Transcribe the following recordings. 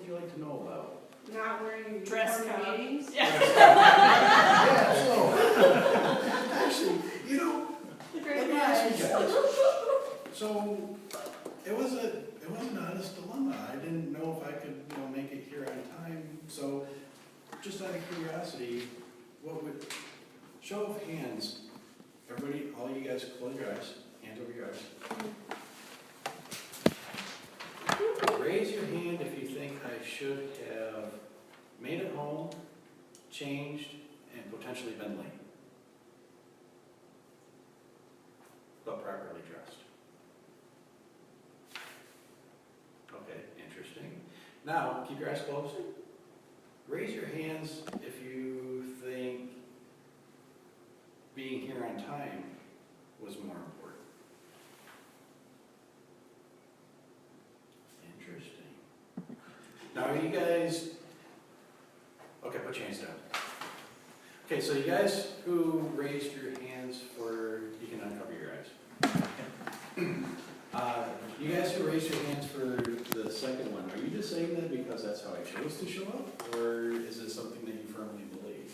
you like to know about? Not wearing Dress uniform code. meetings? Yeah, so, actually, you know, Great let me ask you guys. guys. So, it was an honest dilemma. I didn't know if I could, make it here on time. So, just out of curiosity, what would, show of hands, everybody, all you guys, close your eyes, hands over your eyes. Raise your hand if you think I should have made it home, changed, and potentially been late, but properly dressed. Okay, interesting. Now, keep your eyes closed. Raise your hands if you think being here on time was more important. Interesting. Now, are you guys, okay, put your hands down. Okay, so you guys who raised your hands for, you can uncover your eyes. You guys who raised your hands for the second one, are you just saying that because that's how I chose to show up? Or is it something that you firmly believe?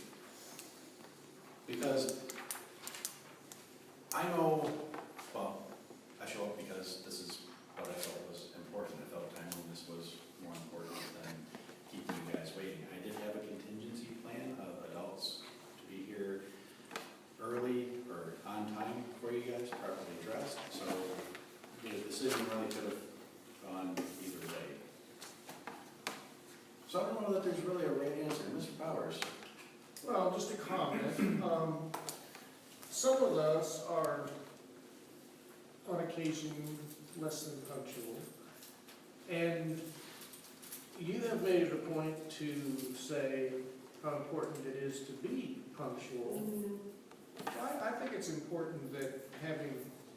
Because I know, well, I show up because this is what I felt was important. I felt timeliness was more important than keeping you guys waiting. I did have a contingency plan of adults to be here early or on time for you guys, properly dressed. So the decision really could have gone either way. So I don't know that there's really a right answer. Mr. Powers. Well, just a comment. Some of us are on occasion less than punctual. And you have made it a point to say how important it is to be punctual. I think it's important that having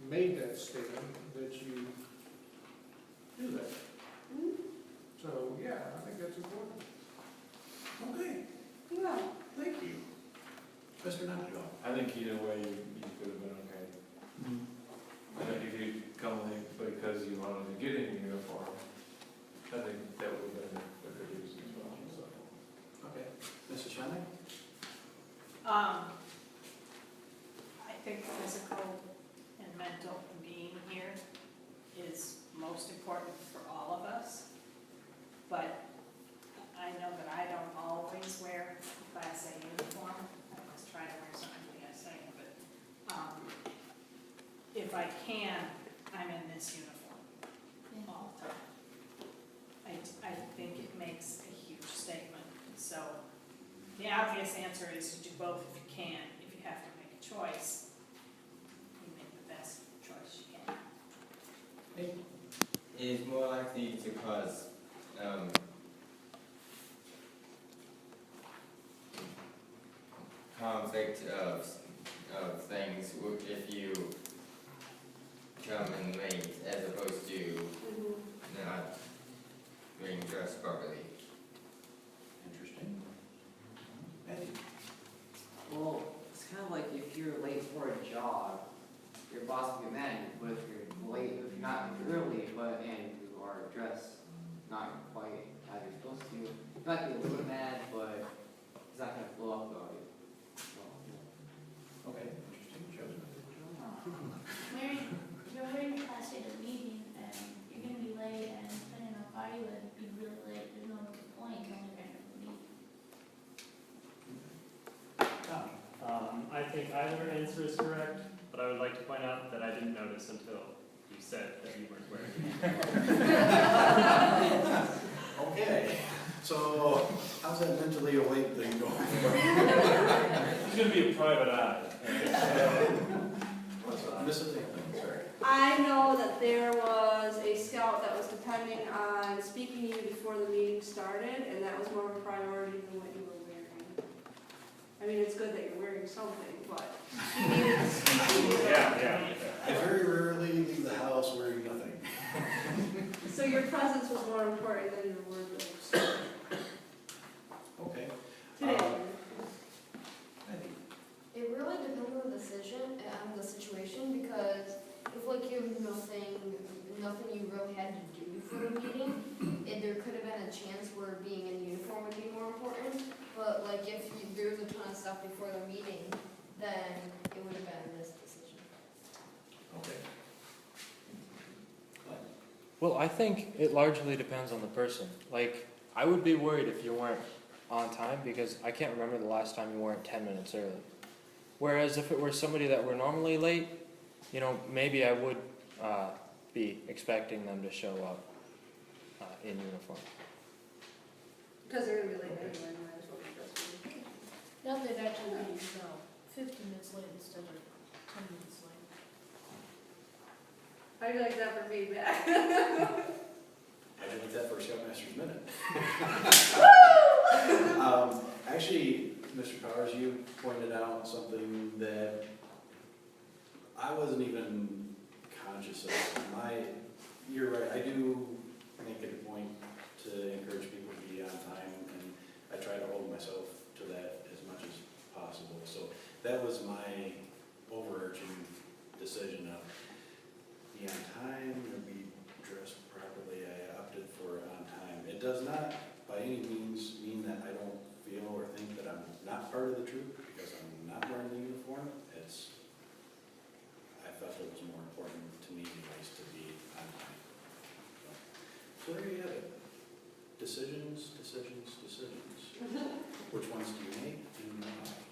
made that statement, that you do that. So, yeah, I think that's important. Okay, Yeah. thank you. Mr. Nottingham. I think either way, you could have been okay. I think if you come late because you wanted to get in your uniform, I think that would have been a good reason as well, so. Okay. Mrs. Shannon? I think physical and mental being here is most important for all of us. But I know that I don't always wear Class A uniform. I always try to wear something like I say, but if I can, I'm in this uniform all the time. I think it makes a huge statement. So the obvious answer is to do both if you can. If you have to make a choice, you make the best choice you can. It is more likely to cause conflict of things if you come in late as opposed to not being dressed properly. Interesting. Eddie? Well, it's kind of like if you're late for a job, your boss will get mad. But if you're late, if you're not early, and you are dressed not quite as you're supposed to, you might be a little mad, but it's not going to blow up about it. So, Okay, interesting. Joe? You're wearing your class A to the meeting, and you're going to be late, and depending on how you would be really late, there's no point in only wearing the meeting. Tom? I think either answer is correct, but I would like to point out that I didn't notice until you said that you weren't wearing it. Okay, so how's that mentally awake thing going? It's gonna be a private eye. Mrs. Hickman, sorry. I know that there was a scout that was depending on speaking to you before the meeting started, and that was more of a priority than what you were wearing. I mean, it's good that you're wearing something, but he needed to speak to you. Yeah. I very rarely leave the house wearing nothing. So your presence was more important than your word. Okay. Today. Eddie? It really depends on the decision and the situation, because if like you have nothing you really had to do for the meeting, there could have been a chance where but like there was a ton of stuff before the meeting, then it would have been this decision. Okay. Well, I think it largely depends on the person. Like, I would be worried if you weren't on time because I can't remember the last time you weren't 10 minutes early. Whereas if it were somebody that were normally late, you know, maybe I would be expecting them to show up in uniform. Because they're gonna be late anyway, might as well be dressed for it. Now they'd actually be, 15 minutes late instead of 10 minutes late. How do you like that for feedback? I did like that for a Scoutmaster's minute. Actually, Mr. Powers, you pointed out something that I wasn't even conscious of. You're right, I do make it a point to encourage people to be on time, and I try to hold myself to that as much as possible. So that was my overarching decision of be on time and be dressed properly. I opted for on time. It does not by any means mean that I don't feel or think that I'm not part of the troop because I'm not wearing the uniform. I felt it was more important to me anyways to be on time. So there you have it. Decisions. Which ones do you make? Do you not?